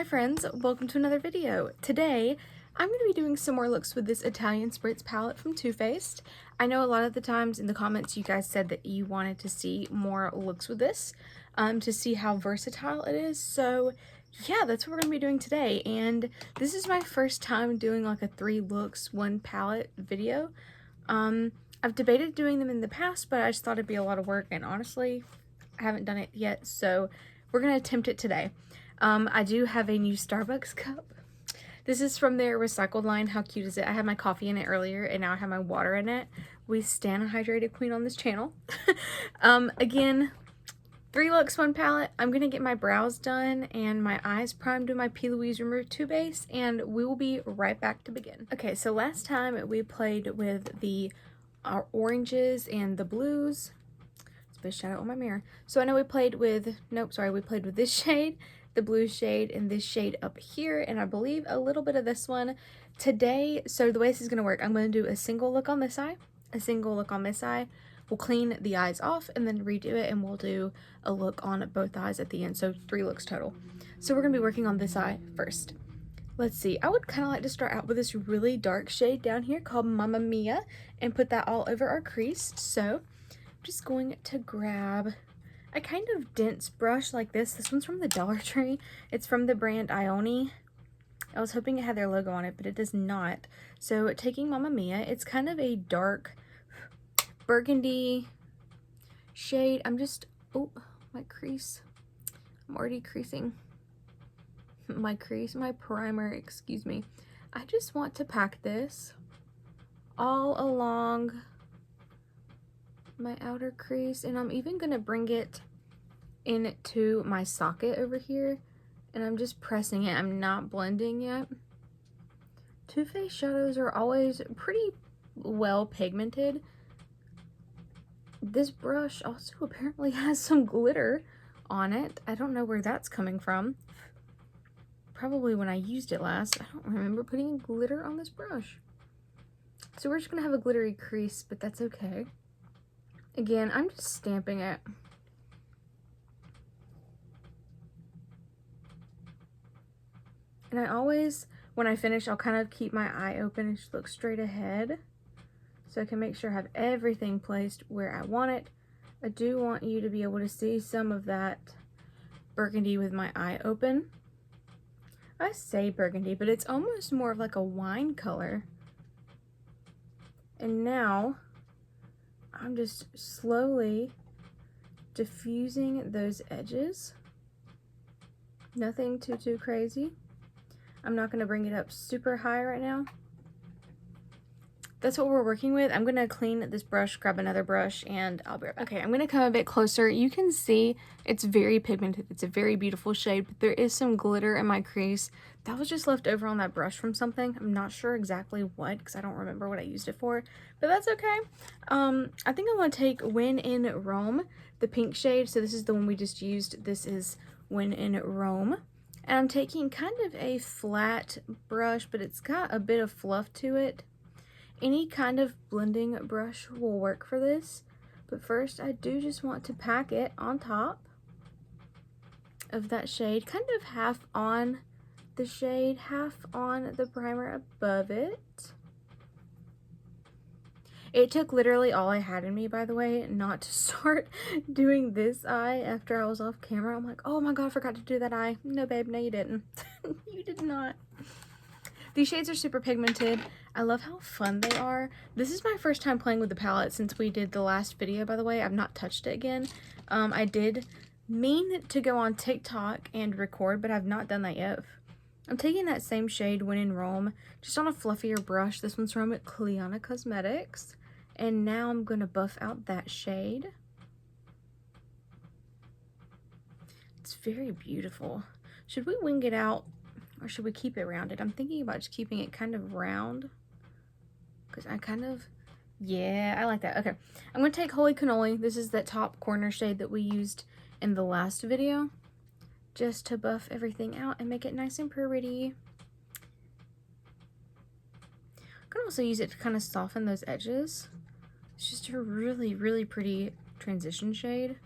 Hi friends, welcome to another video. Today, I'm going to be doing some more looks with this Italian Spritz palette from Too Faced. I know a lot of the times in the comments you guys said that you wanted to see more looks with this, to see how versatile it is. So yeah, that's what we're going to be doing today. And this is my first time doing like a 3 looks, 1 palette video. I've debated doing them in the past, but I just thought it'd be a lot of work, and honestly, I haven't done it yet, so we're going to attempt it today. I do have a new Starbucks cup. This is from their recycled line. How cute is it? I had my coffee in it earlier, and now I have my water in it. We stand a hydrated queen on this channel. Again, 3 looks, 1 palette. I'm going to get my brows done and my eyes primed with my P. Louise Remove 2 base, and we will be right back to begin. Okay, so last time we played with the oranges and the blues. It's a big shadow on my mirror. So I know we played with, we played with this shade, the blue shade, and this shade up here, and I believe a little bit of this one. Today, so the way this is going to work, I'm going to do a single look on this eye, a single look on this eye. We'll clean the eyes off and then redo it, and we'll do a look on both eyes at the end, so 3 looks total. So we're going to be working on this eye first. Let's see, I would kind of like to start out with this really dark shade down here called Mamma Mia and put that all over our crease. So I'm just going to grab a kind of dense brush like this. This one's from the Dollar Tree. It's from the brand Ione. I was hoping it had their logo on it, but it does not. So taking Mamma Mia, it's kind of a dark burgundy shade. Oh, my crease. I'm already creasing my crease, my primer, excuse me. I just want to pack this all along my outer crease, and I'm even gonna bring it into my socket over here, and I'm just pressing it. I'm not blending yet. Too Faced shadows are always pretty well pigmented. This brush also apparently has some glitter on it. I don't know where that's coming from. Probably when I used it last. I don't remember putting glitter on this brush. So we're just gonna have a glittery crease, but that's okay. Again, I'm just stamping it. And I always, when I finish, I'll kind of keep my eye open and just look straight ahead, so I can make sure I have everything placed where I want it. I do want you to be able to see some of that burgundy with my eye open. I say burgundy, but it's almost more of like a wine color. And now I'm just slowly diffusing those edges. Nothing too crazy. I'm not going to bring it up super high right now. That's what we're working with. I'm going to clean this brush, grab another brush, and I'll be right back. Okay, I'm going to come a bit closer. You can see it's very pigmented. It's a very beautiful shade, but there is some glitter in my crease. That was just left over on that brush from something. I'm not sure exactly what, because I don't remember what I used it for, but that's okay. I think I'm going to take When in Rome, the pink shade. So this is the one we just used. This is When in Rome. And I'm taking kind of a flat brush, but it's got a bit of fluff to it. Any kind of blending brush will work for this, but first I do just want to pack it on top of that shade, kind of half on the shade, half on the primer above it. It took literally all I had in me, by the way, not to start doing this eye after I was off camera. I'm like, oh my god, I forgot to do that eye. No babe, no you didn't. You did not. These shades are super pigmented. I love how fun they are. This is my first time playing with the palette since we did the last video, by the way. I've not touched it again. I did mean to go on TikTok and record, but I've not done that yet. I'm taking that same shade, When in Rome, just on a fluffier brush. This one's from Callie Cosmetics. And now I'm going to buff out that shade. It's very beautiful. Should we wing it out? Or should we keep it rounded? I'm thinking about just keeping it kind of round. Because yeah, I like that. Okay, I'm going to take Holy Cannoli. This is that top corner shade that we used in the last video. Just to buff everything out and make it nice and pretty. I can also use it to kind of soften those edges. It's just a really pretty transition shade.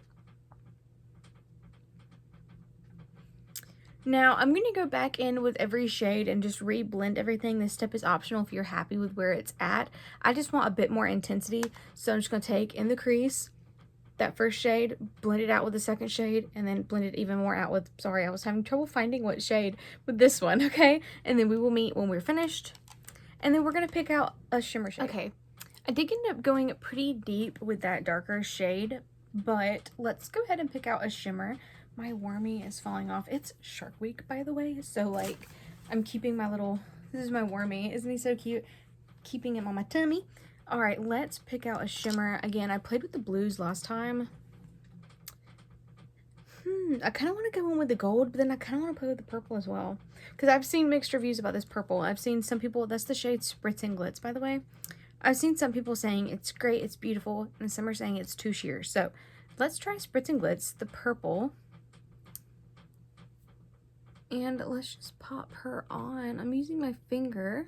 Now, I'm going to go back in with every shade and just re-blend everything. This step is optional if you're happy with where it's at. I just want a bit more intensity, so I'm just going to take in the crease that first shade, blend it out with the second shade, and then blend it even more out with, sorry, I was having trouble finding what shade with this one, okay? And then we will meet when we're finished, and then we're going to pick out a shimmer shade. Okay, I did end up going pretty deep with that darker shade, but let's go ahead and pick out a shimmer. My wormy is falling off. It's Shark Week, by the way, so like I'm keeping my little, this is my wormy. Isn't he so cute? Keeping him on my tummy. All right, let's pick out a shimmer. Again, I played with the blues last time. I kind of want to go in with the gold, but then I kind of want to play with the purple as well, because I've seen mixed reviews about this purple. I've seen some people, that's the shade Spritz and Glitz, by the way. I've seen some people saying it's great, it's beautiful, and some are saying it's too sheer. So let's try Spritz and Glitz, the purple. And let's just pop her on. I'm using my finger.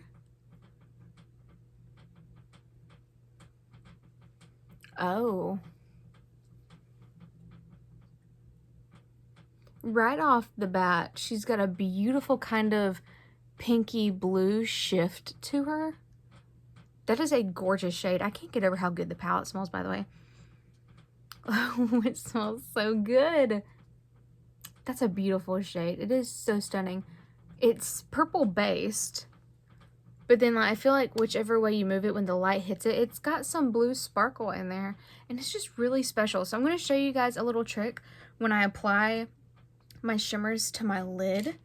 Oh. Right off the bat, she's got a beautiful kind of pinky blue shift to her. That is a gorgeous shade. I can't get over how good the palette smells, by the way. Oh, it smells so good. That's a beautiful shade. It is so stunning. It's purple based, but then I feel like whichever way you move it, when the light hits it, it's got some blue sparkle in there, and it's just really special. So I'm going to show you guys a little trick when I apply my shimmers to my lid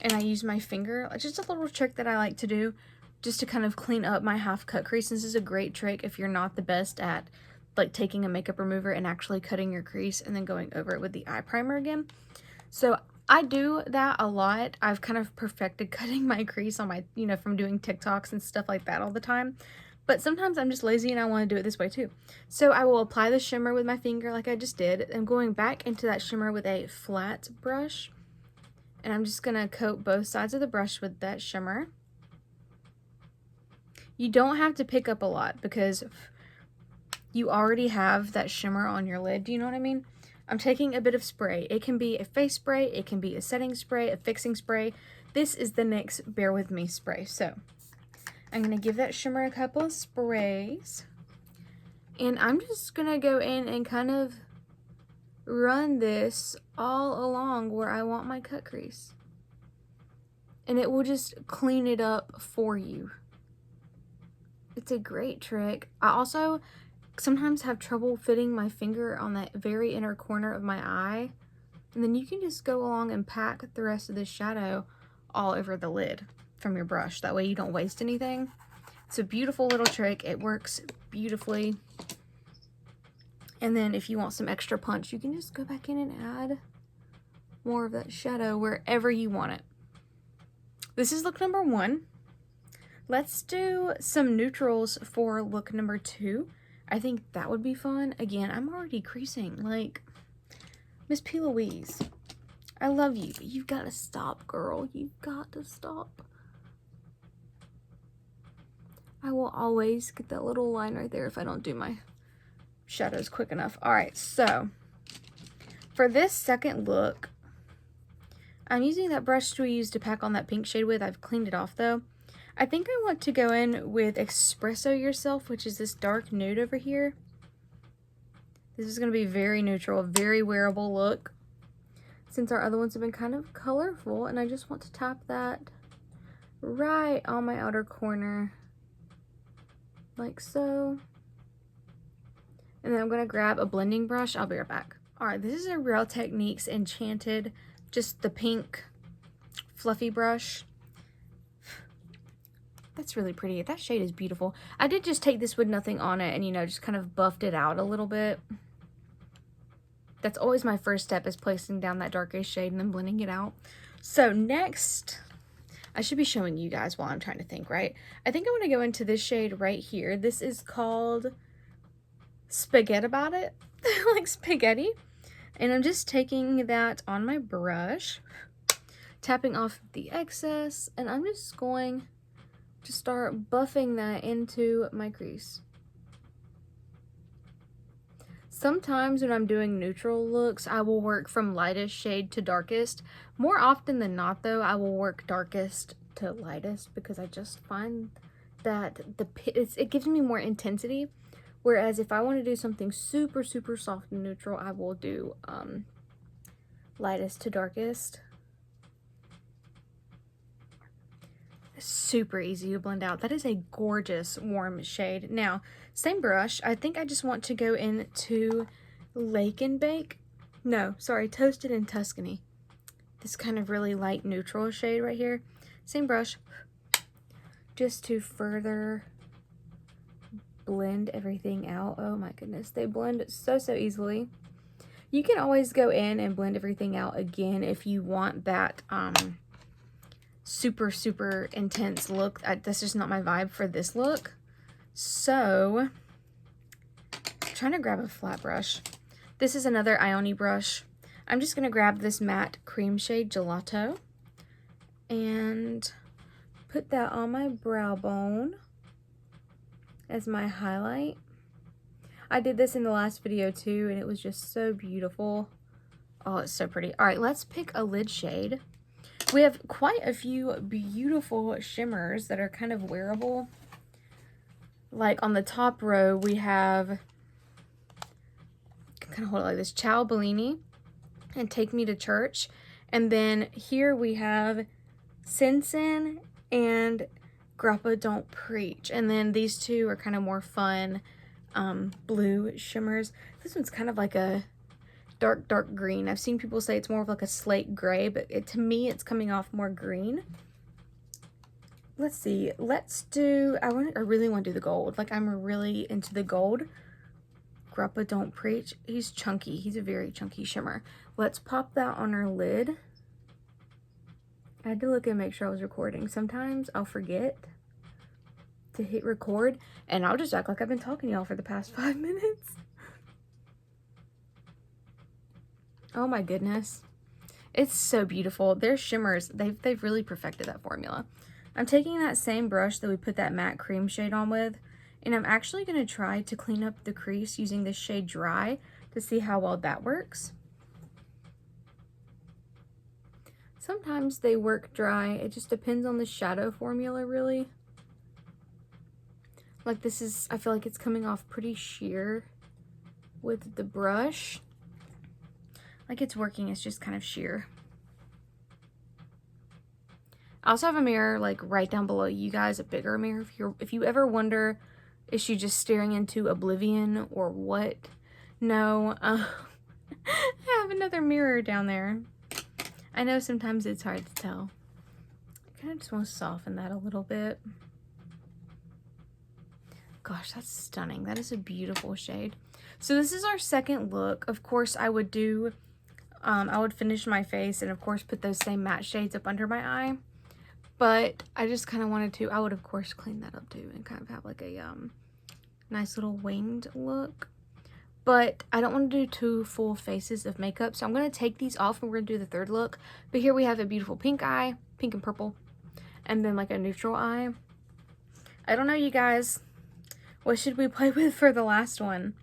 and I use my finger. It's just a little trick that I like to do just to kind of clean up my half cut crease. This is a great trick if you're not the best at like taking a makeup remover and actually cutting your crease and then going over it with the eye primer again. So I do that a lot. I've kind of perfected cutting my crease on my, you know, from doing TikToks and stuff like that all the time. But sometimes I'm just lazy and I want to do it this way too. So I will apply the shimmer with my finger like I just did. I'm going back into that shimmer with a flat brush. And I'm just going to coat both sides of the brush with that shimmer. You don't have to pick up a lot because you already have that shimmer on your lid. Do you know what I mean? I'm taking a bit of spray. It can be a face spray, it can be a setting spray, a fixing spray. This is the NYX Bear With Me spray. So I'm going to give that shimmer a couple of sprays. And I'm just going to go in and kind of run this all along where I want my cut crease. And it will just clean it up for you. It's a great trick. I also sometimes have trouble fitting my finger on that very inner corner of my eye, and then you can just go along and pack the rest of the shadow all over the lid from your brush. That way you don't waste anything. It's a beautiful little trick. It works beautifully. And then if you want some extra punch, you can just go back in and add more of that shadow wherever you want it. This is look number 1. Let's do some neutrals for look number 2. I think that would be fun. Again, I'm already creasing. Like, Miss P. Louise, I love you, but you've got to stop, girl. You've got to stop. I will always get that little line right there if I don't do my shadows quick enough. All right, so for this second look, I'm using that brush we used to pack on that pink shade with. I've cleaned it off, though. I think I want to go in with Espresso Yourself, which is this dark nude over here. This is going to be very neutral, very wearable look, since our other ones have been kind of colorful, and I just want to tap that right on my outer corner, like so. And then I'm going to grab a blending brush. I'll be right back. All right, this is a Real Techniques Enchanted, just the pink fluffy brush. That's really pretty. That shade is beautiful. I did just take this with nothing on it and, you know, just kind of buffed it out a little bit. That's always my first step, is placing down that darkest shade and then blending it out. So next, I should be showing you guys while I'm trying to think, right? I think I want to go into this shade right here. This is called Spaghetti About It, like spaghetti. And I'm just taking that on my brush, tapping off the excess, and I'm just going to start buffing that into my crease. Sometimes when I'm doing neutral looks, I will work from lightest shade to darkest. More often than not though, I will work darkest to lightest because I just find that it gives me more intensity. Whereas if I want to do something super, super soft and neutral, I will do lightest to darkest. Super easy to blend out. That is a gorgeous warm shade. Now, same brush. I think I just want to go into Lake and Bake. No, sorry, Toasted in Tuscany. This kind of really light neutral shade right here. Same brush. Just to further blend everything out. Oh my goodness, they blend so easily. You can always go in and blend everything out again if you want that super intense look. That's just not my vibe for this look. So I'm trying to grab a flat brush. This is another Ioni brush. I'm just gonna grab this matte cream shade Gelato and put that on my brow bone as my highlight. I did this in the last video too, and it was just so beautiful. Oh, it's so pretty. All right, let's pick a lid shade. We have quite a few beautiful shimmers that are kind of wearable. Like on the top row, we have, kind of hold it like this, Ciao Bellini and Take Me to Church. And then here we have Sin and Grappa Don't Preach. And then these two are kind of more fun blue shimmers. This one's kind of like a dark green. I've seen people say it's more of like a slate gray, but to me it's coming off more green. Let's see, let's do, I really want to do the gold. Like, I'm really into the gold. Grappa Don't Preach. He's chunky. He's a very chunky shimmer. Let's pop that on our lid. I had to look and make sure I was recording. Sometimes I'll forget to hit record and I'll just act like I've been talking to y'all for the past 5 minutes. Oh my goodness. It's so beautiful. Their shimmers, they've really perfected that formula. I'm taking that same brush that we put that matte cream shade on with, and I'm actually going to try to clean up the crease using this shade Dry to see how well that works. Sometimes they work dry. It just depends on the shadow formula, really. Like this is, I feel like it's coming off pretty sheer with the brush. Like it's working, it's just kind of sheer. I also have a mirror like right down below you guys, a bigger mirror. If you ever wonder, is she just staring into oblivion or what? No, I have another mirror down there. I know sometimes it's hard to tell. I kind of just want to soften that a little bit. Gosh, that's stunning. That is a beautiful shade. So this is our second look. Of course, I would do, I would finish my face and of course put those same matte shades up under my eye. But I just kind of wanted to, I would of course clean that up too and kind of have like a nice little winged look. But I don't want to do 2 full faces of makeup, so I'm going to take these off and we're going to do the third look. But here we have a beautiful pink eye, pink and purple, and then like a neutral eye. I don't know, you guys. What should we play with for the last one?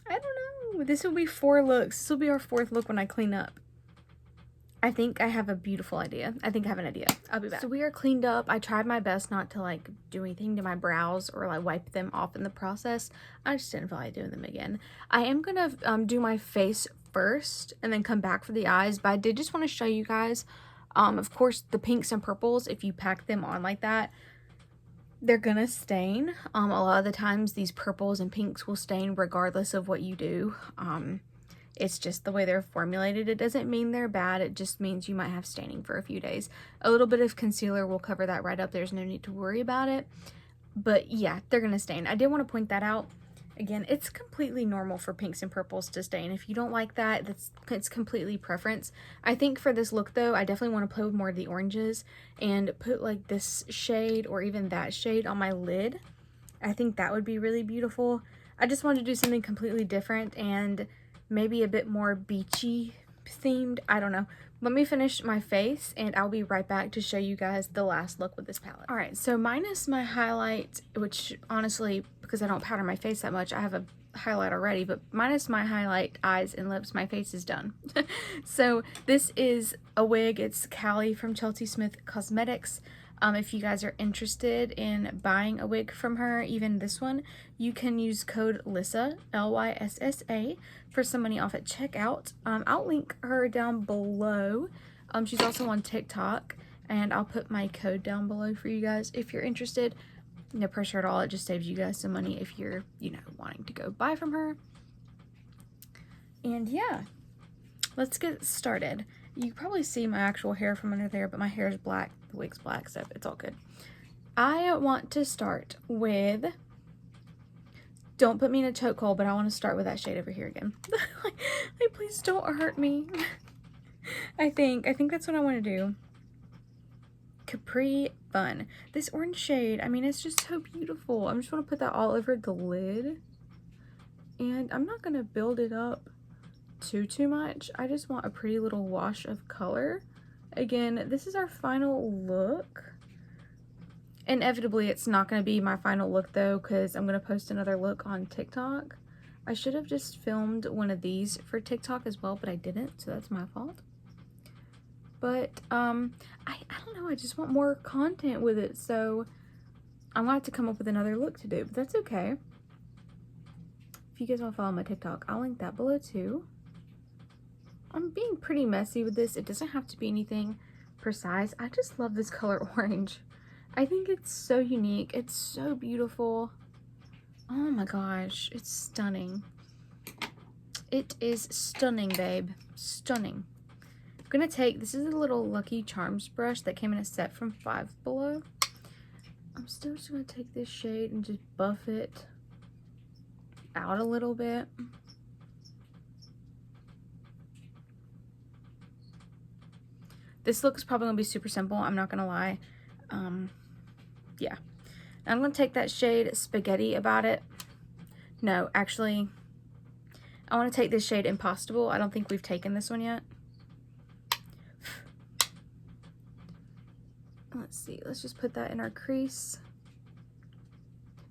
I don't know. This will be 4 looks. This will be our 4th look when I clean up. I think I have a beautiful idea. I think I have an idea. I'll be back. So we are cleaned up. I tried my best not to like do anything to my brows or like wipe them off in the process. I just didn't feel like doing them again. I am gonna do my face first and then come back for the eyes, but I did just want to show you guys, of course, the pinks and purples, if you pack them on like that, they're gonna stain. A lot of the times these purples and pinks will stain regardless of what you do. It's just the way they're formulated. It doesn't mean they're bad. It just means you might have staining for a few days. A little bit of concealer will cover that right up. There's no need to worry about it. But yeah, they're gonna stain. I did want to point that out. Again, it's completely normal for pinks and purples to stain. If you don't like that, it's completely preference. I think for this look though, I definitely want to play with more of the oranges and put like this shade or even that shade on my lid. I think that would be really beautiful. I just wanted to do something completely different and maybe a bit more beachy themed. I don't know. Let me finish my face and I'll be right back to show you guys the last look with this palette. All right, so minus my highlight, which honestly, because I don't powder my face that much, I have a highlight already, but minus my highlight, eyes, and lips, my face is done. So this is a wig. It's Callie from Chelsea Smith Cosmetics. If you guys are interested in buying a wig from her, even this one, you can use code LYSSA, L-Y-S-S-A, for some money off at checkout. I'll link her down below. She's also on TikTok, and I'll put my code down below for you guys if you're interested. No pressure at all. It just saves you guys some money if you're, you know, wanting to go buy from her. And yeah, let's get started. You probably see my actual hair from under there, but my hair is black. The wig's black, so it's all good. I want to start with, don't put me in a chokehold, but I want to start with that shade over here again. like, please don't hurt me. I think that's what I want to do. Capri Fun. This orange shade, I mean, it's just so beautiful. I just want to put that all over the lid. And I'm not going to build it up too much. I just want a pretty little wash of color. Again, this is our final look. Inevitably, it's not going to be my final look though, because I'm going to post another look on TikTok. I should have just filmed one of these for TikTok as well, but I didn't, so that's my fault. But I don't know, I just want more content with it, so I'm gonna have to come up with another look to do, but that's okay. If you guys want to follow my TikTok, I'll link that below too. I'm being pretty messy with this. It doesn't have to be anything precise. I just love this color orange. I think it's so unique. It's so beautiful. Oh my gosh, it's stunning. It is stunning, babe. Stunning. I'm gonna take, this is a little Lucky Charms brush that came in a set from Five Below. I'm still just gonna take this shade and just buff it out a little bit. This look is probably gonna be super simple, I'm not gonna lie. Yeah. Now I'm gonna take that shade Spaghetti About It. No, actually, I wanna take this shade Impossible. I don't think we've taken this one yet. Let's see, let's just put that in our crease.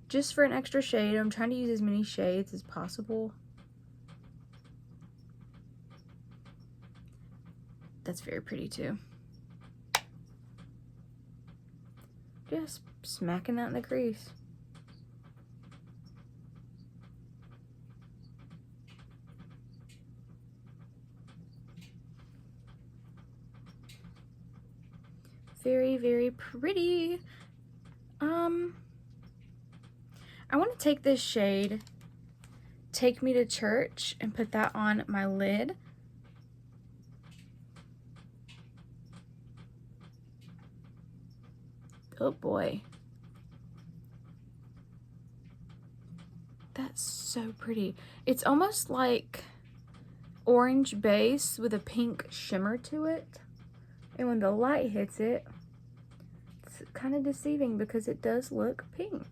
Just for an extra shade, I'm trying to use as many shades as possible. That's very pretty too. Just smacking that in the crease. Very, very pretty. I want to take this shade, Take Me to Church, and put that on my lid. Oh boy. That's so pretty. It's almost like orange base with a pink shimmer to it. And when the light hits it, it's kind of deceiving because it does look pink.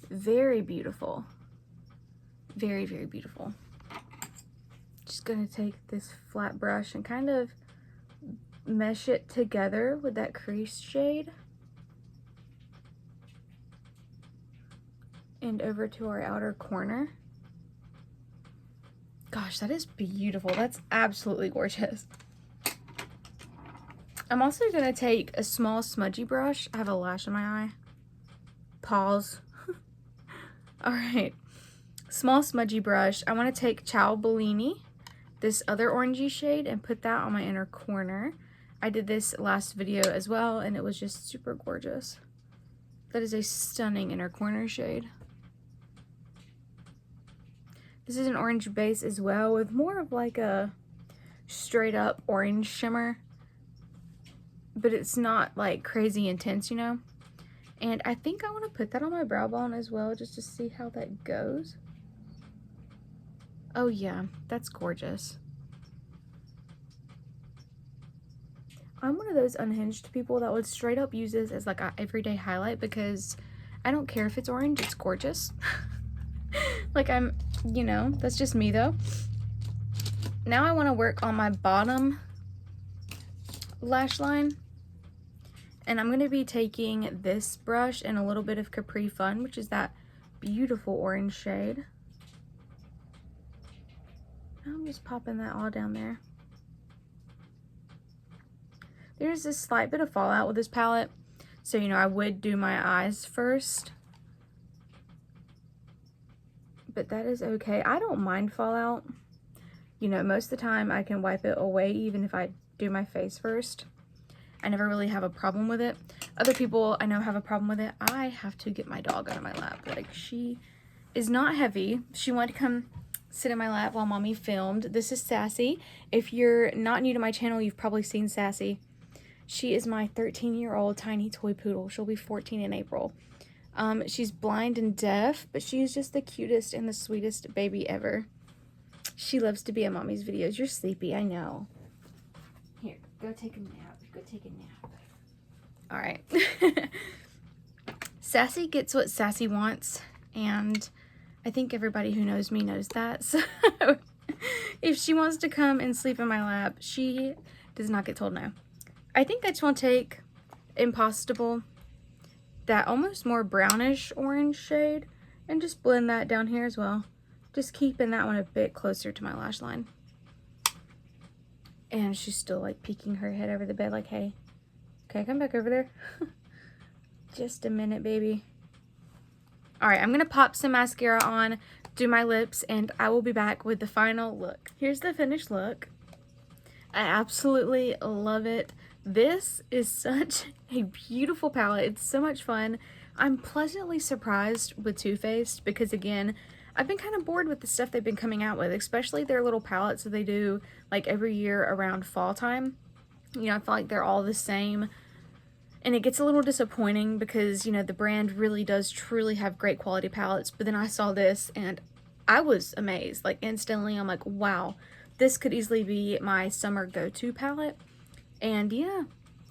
Very beautiful. Very, very beautiful. Just gonna take this flat brush and kind of mesh it together with that crease shade. And over to our outer corner. Gosh, that is beautiful. That's absolutely gorgeous. I'm also gonna take a small smudgy brush. I have a lash in my eye. Pause. All right, small smudgy brush. I want to take Ciao Bellini, this other orangey shade, and put that on my inner corner. I did this last video as well, and it was just super gorgeous. That is a stunning inner corner shade. This is an orange base as well, with more of like a straight up orange shimmer, but it's not like crazy intense, you know? And I think I want to put that on my brow bone as well, just to see how that goes. Oh yeah, that's gorgeous. I'm one of those unhinged people that would straight up use this as like an everyday highlight, because I don't care if it's orange, it's gorgeous. Like you know, that's just me though. Now I want to work on my bottom lash line. And I'm going to be taking this brush and a little bit of Capri Fun, which is that beautiful orange shade. I'm just popping that all down there. There's this slight bit of fallout with this palette, so you know I would do my eyes first. But that is okay. I don't mind fallout. You know, most of the time I can wipe it away even if I do my face first. I never really have a problem with it. Other people I know have a problem with it. I have to get my dog out of my lap. Like, she is not heavy. She wanted to come sit in my lap while mommy filmed. This is Sassy. If you're not new to my channel, you've probably seen Sassy. She is my 13-year-old tiny toy poodle. She'll be 14 in April. She's blind and deaf, but she's just the cutest and the sweetest baby ever. She loves to be in mommy's videos. You're sleepy, I know. Here, go take a nap. Go take a nap. All right. Sassy gets what Sassy wants, and I think everybody who knows me knows that. So if she wants to come and sleep in my lap, she does not get told no. I think I just want to take Impossible, that almost more brownish orange shade, and just blend that down here as well. Just keeping that one a bit closer to my lash line. And she's still like peeking her head over the bed like, hey, can I come back over there? Just a minute, baby. All right, I'm gonna pop some mascara on, do my lips, and I will be back with the final look. Here's the finished look. I absolutely love it. This is such a beautiful palette. It's so much fun. I'm pleasantly surprised with Too Faced because, again, I've been kind of bored with the stuff they've been coming out with, especially their little palettes that they do like every year around fall time. You know, I feel like they're all the same, and it gets a little disappointing because, you know, the brand really does truly have great quality palettes. But then I saw this and I was amazed. Like, instantly I'm like, wow, this could easily be my summer go-to palette. And yeah,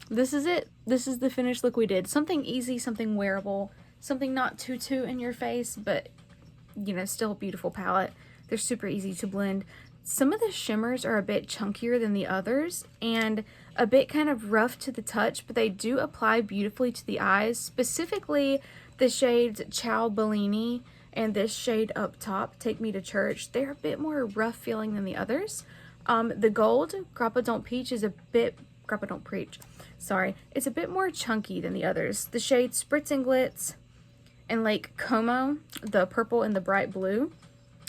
this is it. This is the finished look we did. Something easy, something wearable, something not too in your face, but, you know, still a beautiful palette. They're super easy to blend. Some of the shimmers are a bit chunkier than the others and a bit kind of rough to the touch, but they do apply beautifully to the eyes. Specifically, the shades Ciao Bellini and this shade up top, Take Me to Church. They're a bit more rough feeling than the others. The gold, Grappa Don't Peach, is a bit... Grappa Don't Preach. Sorry. It's a bit more chunky than the others. The shades Spritz and Glitz and Lake Como, the purple and the bright blue.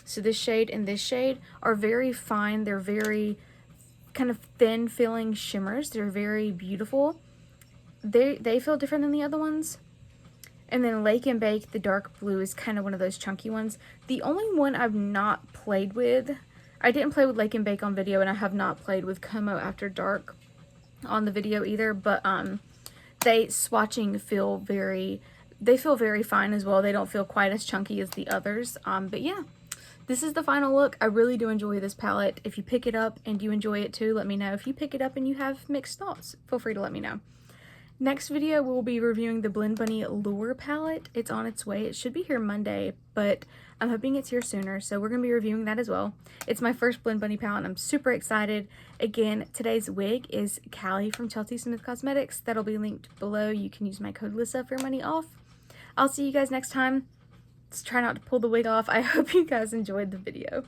So this shade and this shade are very fine. They're very kind of thin feeling shimmers. They're very beautiful. They feel different than the other ones. And then Lake and Bake, the dark blue, is kind of one of those chunky ones. The only one I've not played with, I didn't play with Lake and Bake on video, and I have not played with Como After Dark on the video either, but they swatching feel very fine as well. They don't feel quite as chunky as the others. But yeah, this is the final look. I really do enjoy this palette. If you pick it up and you enjoy it too, let me know. If you pick it up and you have mixed thoughts, feel free to let me know. Next video, we'll be reviewing the Blend Bunny Lure palette. It's on its way. It should be here Monday, but I'm hoping it's here sooner, so we're going to be reviewing that as well. It's my first Blend Bunny palette, and I'm super excited. Again, today's wig is Callie from Chelsea Smith Cosmetics. That'll be linked below. You can use my code Lissa for money off. I'll see you guys next time. Let's try not to pull the wig off. I hope you guys enjoyed the video.